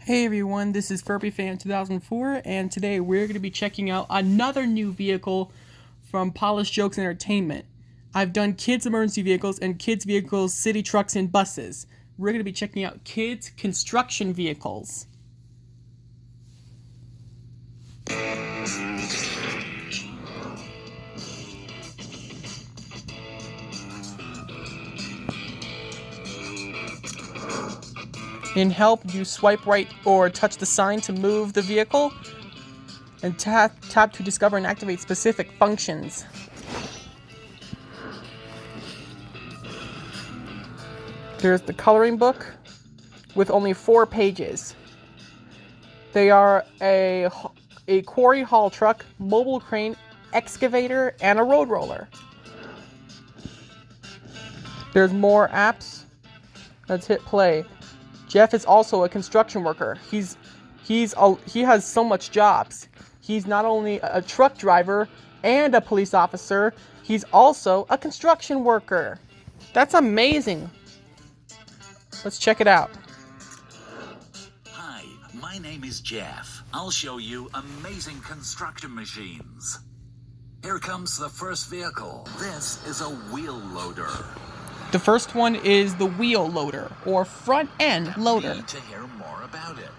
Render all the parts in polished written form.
Hey everyone, this is FurbyFan2004, and today we're going to be checking out another new vehicle from Polished Jokes Entertainment. I've done kids' emergency vehicles and kids' vehicles, city trucks, and buses. We're going to be checking out kids' construction vehicles. In Help, you swipe right or touch the sign to move the vehicle, and tap to discover and activate specific functions. There's the coloring book with only 4 pages. They are a quarry haul truck, mobile crane, excavator, and a road roller. There's more apps. Let's hit play. Jeff is also a construction worker. He has so much jobs. He's not only a truck driver and a police officer, he's also a construction worker. That's amazing. Let's check it out. Hi, my name is Jeff. I'll show you amazing construction machines. Here comes the first vehicle. This is a wheel loader. The first one is the wheel loader, or front end loader. Need to hear more about it.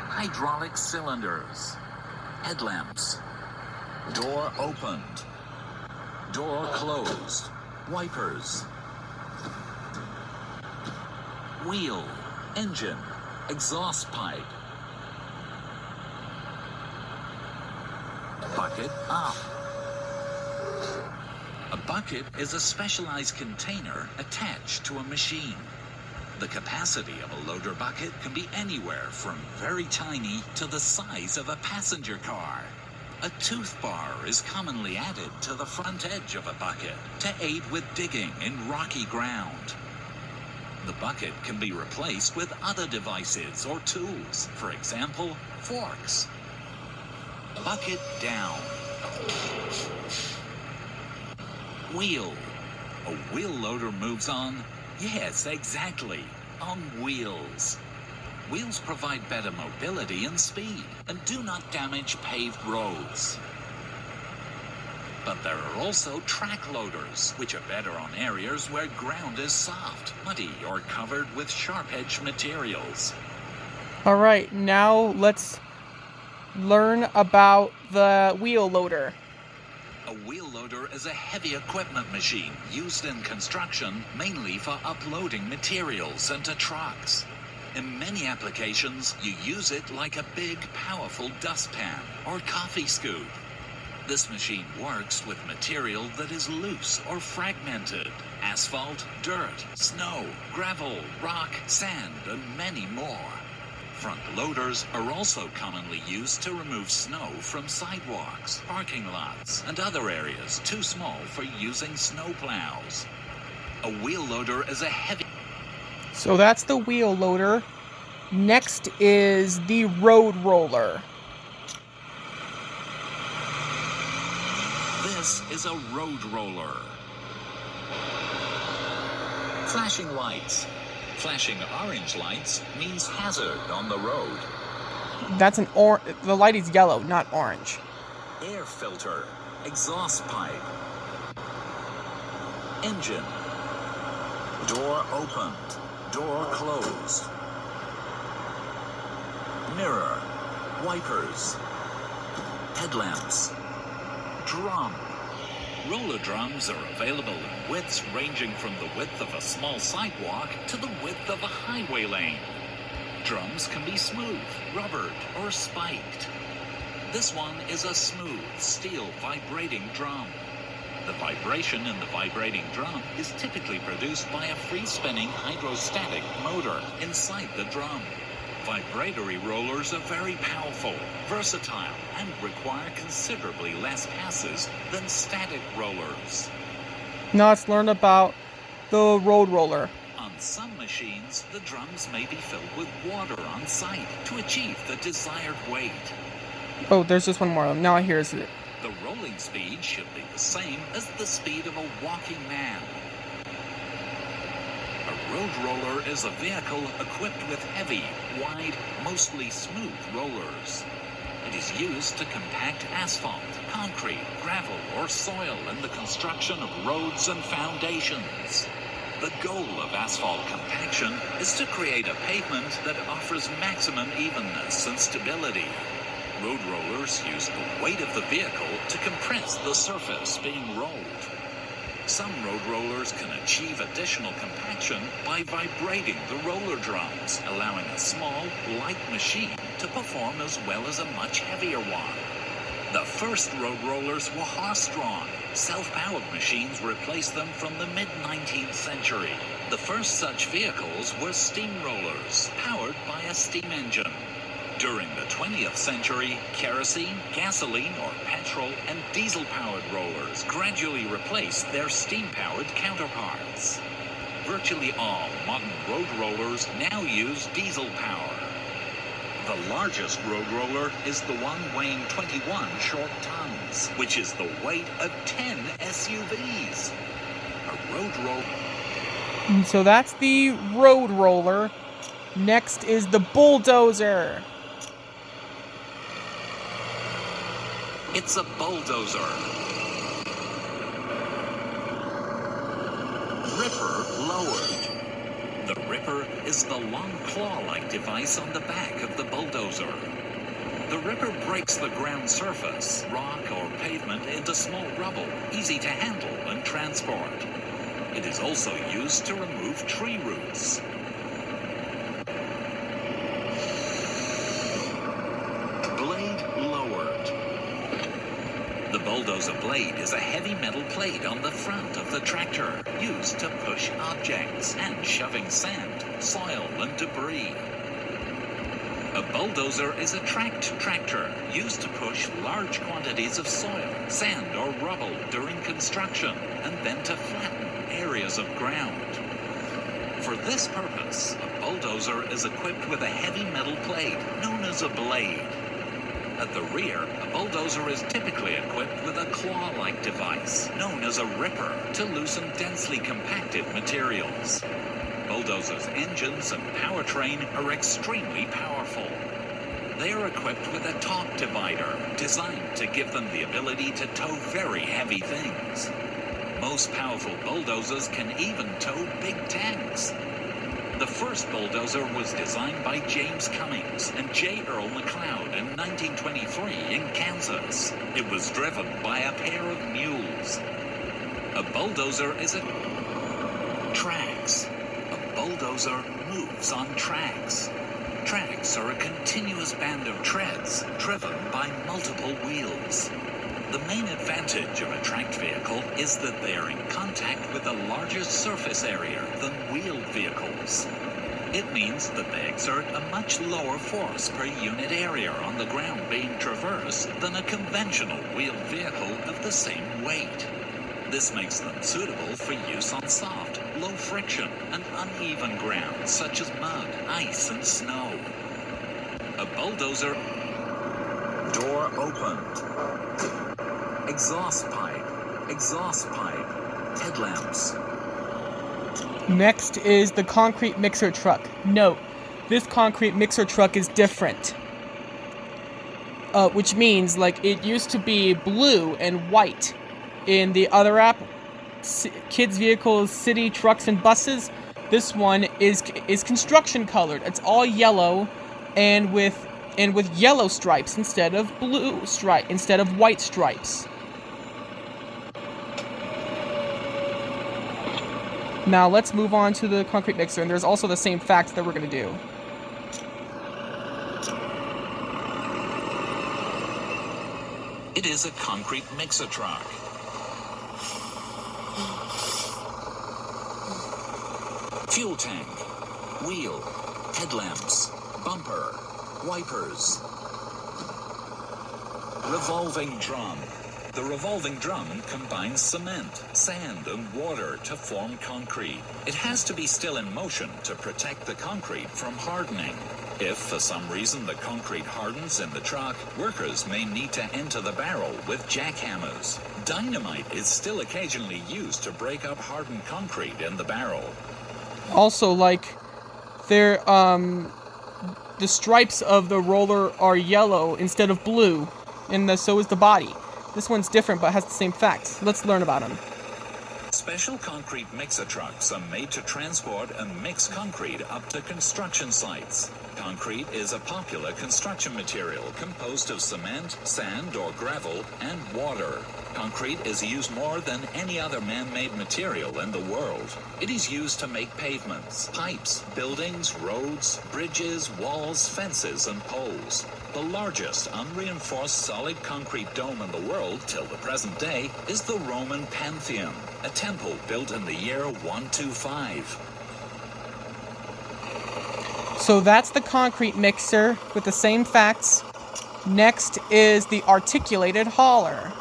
Hydraulic cylinders, headlamps, door opened, door closed, wipers, wheel, engine, exhaust pipe, bucket up. A bucket is a specialized container attached to a machine. The capacity of a loader bucket can be anywhere from very tiny to the size of a passenger car. A tooth bar is commonly added to the front edge of a bucket to aid with digging in rocky ground. The bucket can be replaced with other devices or tools, for example, forks. Bucket down. Wheel. A wheel loader moves on, yes, exactly, on wheels. Wheels provide better mobility and speed and do not damage paved roads. But there are also track loaders, which are better on areas where ground is soft, muddy, or covered with sharp-edged materials. Alright, now let's learn about the wheel loader. A wheel loader is a heavy equipment machine used in construction mainly for uploading materials into trucks. In many applications, you use it like a big, powerful dustpan or coffee scoop. This machine works with material that is loose or fragmented: asphalt, dirt, snow, gravel, rock, sand, and many more. Front loaders are also commonly used to remove snow from sidewalks, parking lots, and other areas too small for using snow plows. A wheel loader is a heavy... So that's the wheel loader. Next is the road roller. This is a road roller. Flashing lights. Flashing orange lights means hazard on the road. That's the light is yellow, not orange. Air filter, exhaust pipe, engine, door opened, door closed, mirror, wipers, headlamps, drum. Roller drums are available in widths ranging from the width of a small sidewalk to the width of a highway lane. Drums can be smooth, rubbered, or spiked. This one is a smooth, steel vibrating drum. The vibration in the vibrating drum is typically produced by a free-spinning hydrostatic motor inside the drum. Vibratory rollers are very powerful, versatile, and require considerably less passes than static rollers. Now let's learn about the road roller. On some machines, the drums may be filled with water on site to achieve the desired weight. Oh, there's just one more. Now here's it. The rolling speed should be the same as the speed of a walking man. A road roller is a vehicle equipped with heavy, wide, mostly smooth rollers. It is used to compact asphalt, concrete, gravel, or soil in the construction of roads and foundations. The goal of asphalt compaction is to create a pavement that offers maximum evenness and stability. Road rollers use the weight of the vehicle to compress the surface being rolled. Some road rollers can achieve additional compaction by vibrating the roller drums, allowing a small, light machine to perform as well as a much heavier one. The first road rollers were horse-drawn. Self-powered machines replaced them from the mid-19th century. The first such vehicles were steamrollers, powered by a steam engine. During the 20th century, kerosene, gasoline, or petrol and diesel-powered rollers gradually replaced their steam-powered counterparts. Virtually all modern road rollers now use diesel power. The largest road roller is the one weighing 21 short tons, which is the weight of 10 SUVs. A road roller. So that's the road roller. Next is the bulldozer. It's a bulldozer. Ripper lowered. The ripper is the long claw-like device on the back of the bulldozer. The ripper breaks the ground surface, rock or pavement into small rubble, easy to handle and transport. It is also used to remove tree roots. Blade lowered. The bulldozer blade is a heavy metal plate on the front of the tractor, used to push objects and shoving sand, soil, and debris. A bulldozer is a tracked tractor used to push large quantities of soil, sand, or rubble during construction, and then to flatten areas of ground. For this purpose, a bulldozer is equipped with a heavy metal plate known as a blade. At the rear, a bulldozer is typically equipped with a claw-like device known as a ripper to loosen densely compacted materials. Bulldozers' engines and powertrain are extremely powerful. They are equipped with a top divider designed to give them the ability to tow very heavy things. Most powerful bulldozers can even tow big tanks. The first bulldozer was designed by James Cummings and J. Earl McLeod in 1923 in Kansas. It was driven by a pair of mules. A bulldozer is a tracks. A bulldozer moves on tracks. Tracks are a continuous band of treads driven by multiple wheels. The main advantage of a tracked vehicle is that they are in contact with a larger surface area than wheeled vehicles. It means that they exert a much lower force per unit area on the ground being traversed than a conventional wheeled vehicle of the same weight. This makes them suitable for use on soft, low friction, and uneven ground such as mud, ice, and snow. A bulldozer. Door opened. Exhaust pipe, headlamps. Next is the concrete mixer truck. Note, this concrete mixer truck is different. Which means, like, it used to be blue and white in the other app, kids' vehicles, city trucks, and buses. This one is construction colored. It's all yellow, and with yellow stripes instead of white stripes. Now let's move on to the concrete mixer, and there's also the same facts that we're going to do. It is a concrete mixer truck. Fuel tank, wheel, headlamps, bumper, wipers. Revolving drum. The revolving drum combines cement, sand, and water to form concrete. It has to be still in motion to protect the concrete from hardening. If, for some reason, the concrete hardens in the truck, workers may need to enter the barrel with jackhammers. Dynamite is still occasionally used to break up hardened concrete in the barrel. Also, like, they're, the stripes of the roller are yellow instead of blue, and so is the body. This one's different but has the same facts. Let's learn about them. Special concrete mixer trucks are made to transport and mix concrete up to construction sites. Concrete is a popular construction material composed of cement, sand or gravel, and water. Concrete is used more than any other man-made material in the world. It is used to make pavements, pipes, buildings, roads, bridges, walls, fences, and poles. The largest unreinforced solid concrete dome in the world till the present day is the Roman Pantheon, a temple built in the year 125. So that's the concrete mixer with the same facts. Next is the articulated hauler.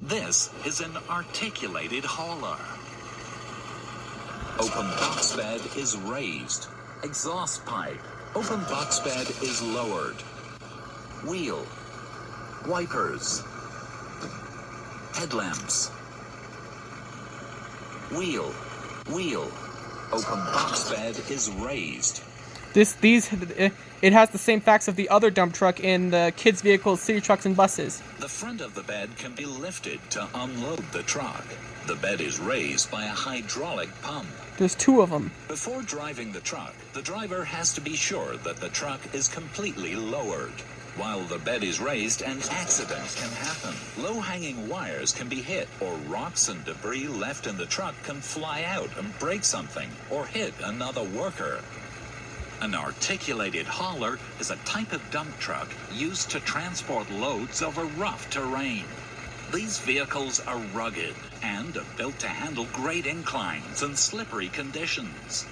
This is an articulated hauler. Open box bed is raised. Exhaust pipe. Open box bed is lowered. Wheel. Wipers. Headlamps. Wheel. Open box bed is raised. It has the same facts of the other dump truck in the kids' vehicles, city trucks, and buses. The front of the bed can be lifted to unload the truck. The bed is raised by a hydraulic pump. There's two of them. Before driving the truck, the driver has to be sure that the truck is completely lowered. While the bed is raised, an accident can happen. Low-hanging wires can be hit, or rocks and debris left in the truck can fly out and break something, or hit another worker. An articulated hauler is a type of dump truck used to transport loads over rough terrain. These vehicles are rugged and are built to handle great inclines and slippery conditions.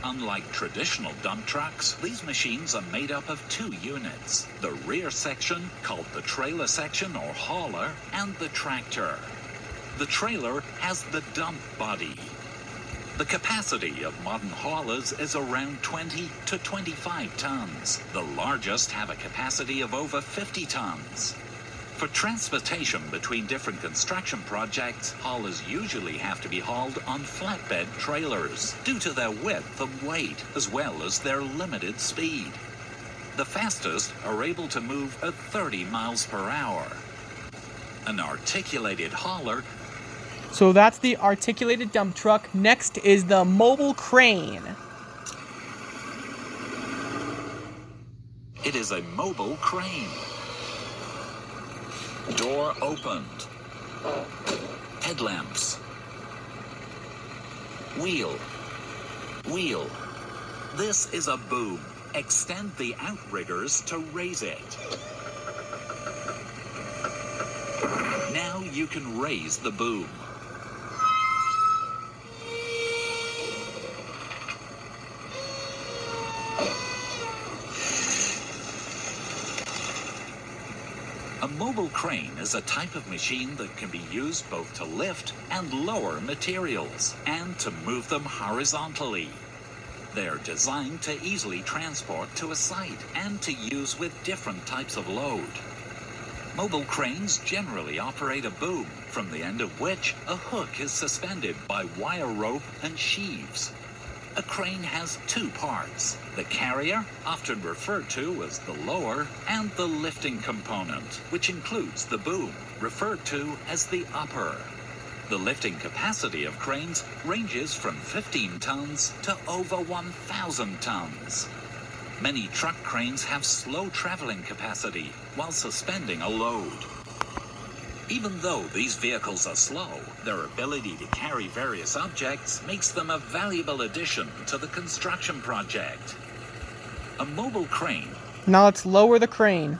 Unlike traditional dump trucks, these machines are made up of two units: the rear section, called the trailer section or hauler, and the tractor. The trailer has the dump body. The capacity of modern haulers is around 20 to 25 tons. The largest have a capacity of over 50 tons. For transportation between different construction projects, haulers usually have to be hauled on flatbed trailers due to their width and weight, as well as their limited speed. The fastest are able to move at 30 miles per hour. An articulated hauler. So that's the articulated dump truck. Next is the mobile crane. It is a mobile crane. Door opened. Headlamps. Wheel. This is a boom. Extend the outriggers to raise it. Now you can raise the boom. A mobile crane is a type of machine that can be used both to lift and lower materials, and to move them horizontally. They are designed to easily transport to a site and to use with different types of load. Mobile cranes generally operate a boom, from the end of which a hook is suspended by wire rope and sheaves. A crane has two parts: the carrier, often referred to as the lower, and the lifting component, which includes the boom, referred to as the upper. The lifting capacity of cranes ranges from 15 tons to over 1,000 tons. Many truck cranes have slow traveling capacity while suspending a load. Even though these vehicles are slow, their ability to carry various objects makes them a valuable addition to the construction project. A mobile crane. Now let's lower the crane.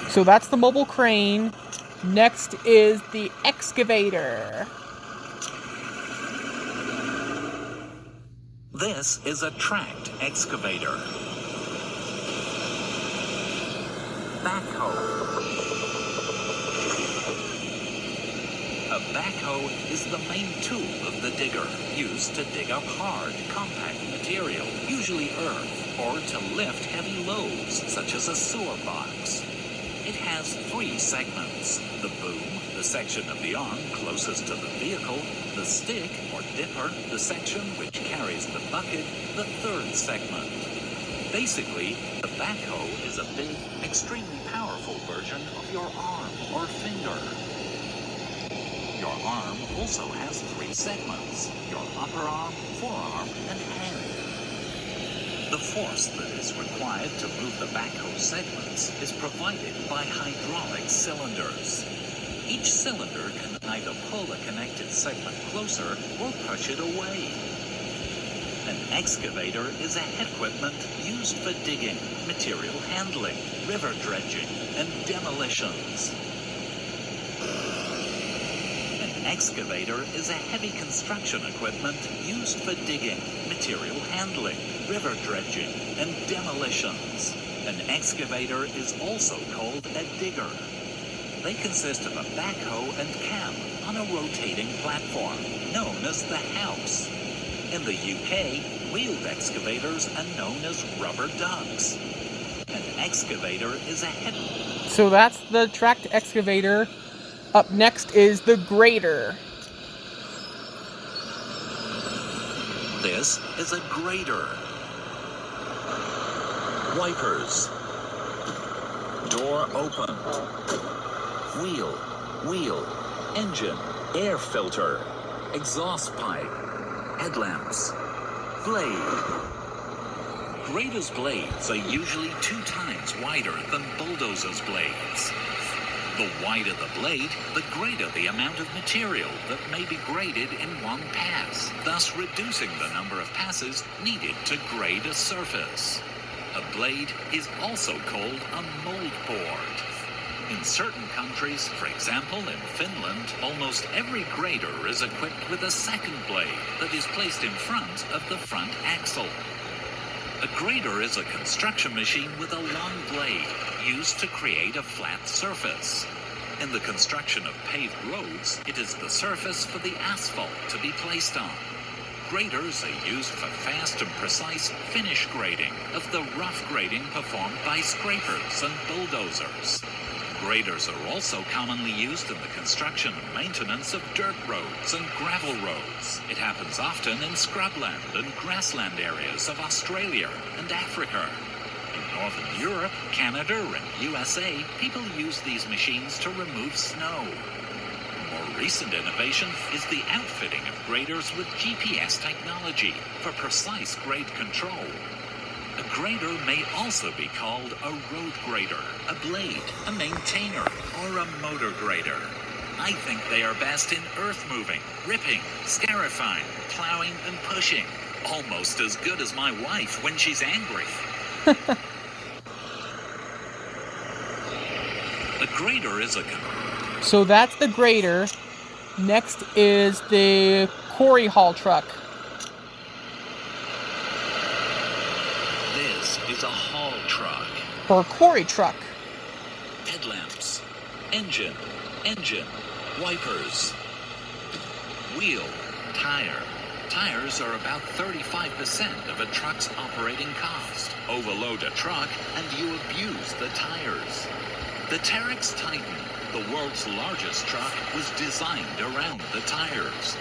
So that's the mobile crane. Next is the excavator. This is a tracked excavator. Backhoe. A Backhoe is the main tool of the digger, used to dig up hard, compact material, usually earth, or to lift heavy loads, such as a sewer box. It has 3 segments: the boom, the section of the arm closest to the vehicle; the stick, or dipper, the section which carries the bucket; the 3rd segment. Basically, the backhoe is a big, extremely powerful version of your arm or finger. Your arm also has 3 segments: your upper arm, forearm, and hand. The force that is required to move the backhoe segments is provided by hydraulic cylinders. Each cylinder can either pull a connected segment closer or push it away. An excavator is a heavy equipment used for digging, material handling, river dredging, and demolitions. An excavator is a heavy construction equipment used for digging, material handling, river dredging, and demolitions. An excavator is also called a digger. They consist of a backhoe and cam on a rotating platform, known as the house. In the UK, wheeled excavators are known as rubber ducks. An excavator is a heavy... So that's the tracked excavator. Up next is the grader. This is a grader. Wipers. Door open. Wheel. Engine. Air filter. Exhaust pipe. Headlamps. Blade. Grader's blades are usually 2 times wider than Bulldozer's blades. The wider the blade, the greater the amount of material that may be graded in one pass, thus reducing the number of passes needed to grade a surface. A blade is also called a mold board. In certain countries, for example in Finland, almost every grader is equipped with a second blade that is placed in front of the front axle. A grader is a construction machine with a long blade used to create a flat surface. In the construction of paved roads, it is the surface for the asphalt to be placed on. Graders are used for fast and precise finish grading of the rough grading performed by scrapers and bulldozers. Graders are also commonly used in the construction and maintenance of dirt roads and gravel roads. It happens often in scrubland and grassland areas of Australia and Africa. In Northern Europe, Canada, and USA, people use these machines to remove snow. A more recent innovation is the outfitting of graders with GPS technology for precise grade control. A grader may also be called a road grader, a blade, a maintainer, or a motor grader. I think they are best in earth moving, ripping, scarifying, plowing, and pushing. Almost as good as my wife when she's angry. A grader is a... So that's the grader. Next is the quarry haul truck. This is a haul truck. Or quarry truck. Headlamps. Engine. Wipers. Wheel. Tire. Tires are about 35% of a truck's operating cost. Overload a truck and you abuse the tires. The Terex Titan, the world's largest truck, was designed around the tires.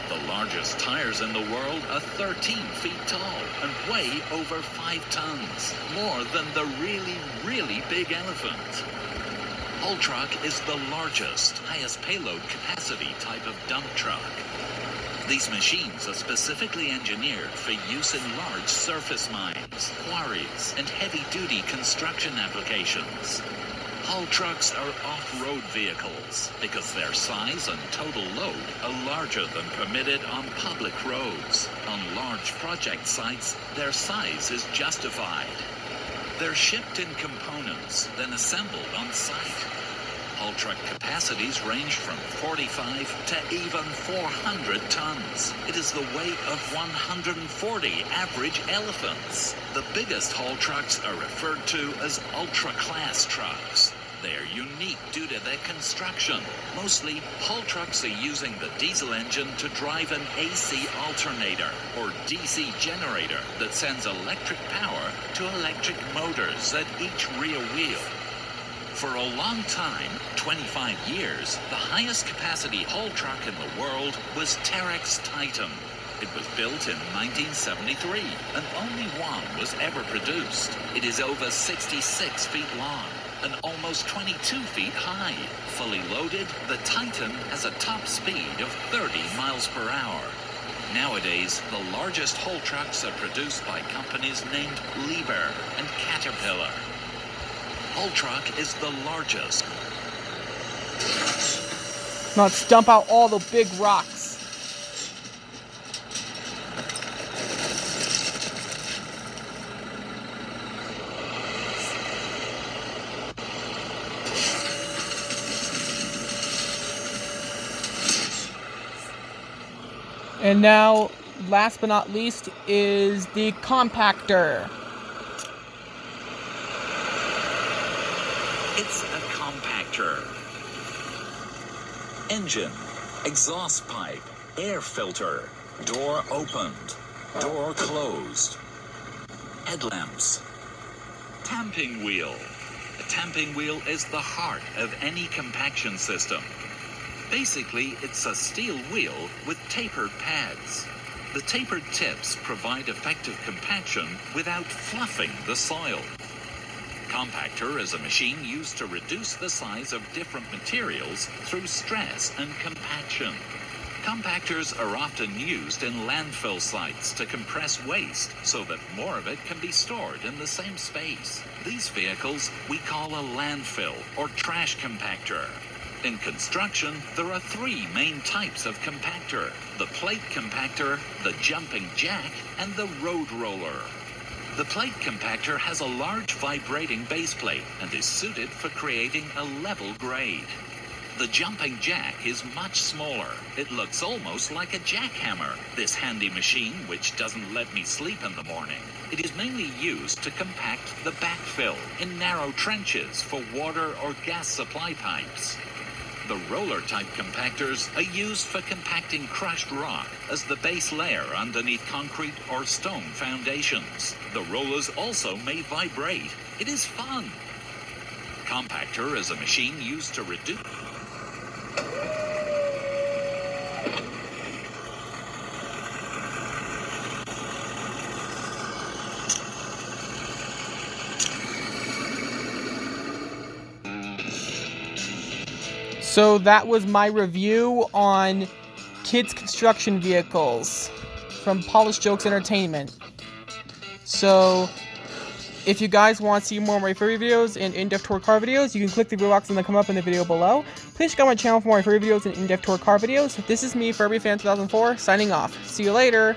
The largest tires in the world are 13 feet tall and weigh over 5 tons, more than the really big elephant. Haul truck is the largest, highest payload capacity type of dump truck. These machines are specifically engineered for use in large surface mines, quarries, and heavy-duty construction applications. Haul trucks are off-road vehicles because their size and total load are larger than permitted on public roads. On large project sites, their size is justified. They're shipped in components, then assembled on site. Haul truck capacities range from 45 to even 400 tons. It is the weight of 140 average elephants. The biggest haul trucks are referred to as ultra-class trucks. They are unique due to their construction. Mostly, haul trucks are using the diesel engine to drive an AC alternator, or DC generator, that sends electric power to electric motors at each rear wheel. For a long time, 25 years, the highest capacity haul truck in the world was Terex Titan. It was built in 1973, and only one was ever produced. It is over 66 feet long and almost 22 feet high. Fully loaded, the Titan has a top speed of 30 miles per hour. Nowadays, the largest haul trucks are produced by companies named Liebherr and Caterpillar. Haul truck is the largest. Now let's dump out all the big rocks. And now, last but not least, is the compactor. It's a compactor. Engine, exhaust pipe, air filter, door opened, door closed. Headlamps. Tamping wheel. A tamping wheel is the heart of any compaction system. Basically, it's a steel wheel with tapered pads. The tapered tips provide effective compaction without fluffing the soil. Compactor is a machine used to reduce the size of different materials through stress and compaction. Compactors are often used in landfill sites to compress waste so that more of it can be stored in the same space. These vehicles we call a landfill or trash compactor. In construction, there are three main types of compactor: the plate compactor, the jumping jack, and the road roller. The plate compactor has a large vibrating base plate and is suited for creating a level grade. The jumping jack is much smaller. It looks almost like a jackhammer, this handy machine which doesn't let me sleep in the morning. It is mainly used to compact the backfill in narrow trenches for water or gas supply pipes. The roller-type compactors are used for compacting crushed rock as the base layer underneath concrete or stone foundations. The rollers also may vibrate. It is fun. Compactor is a machine used to reduce... So that was my review on kids' construction vehicles from Polished Jokes Entertainment. So if you guys want to see more of my furry videos and in-depth tour car videos, you can click the video box and they'll come up in the video below. Please check out my channel for more furry videos and in-depth tour car videos. This is me, Furby Fan 2004, signing off. See you later!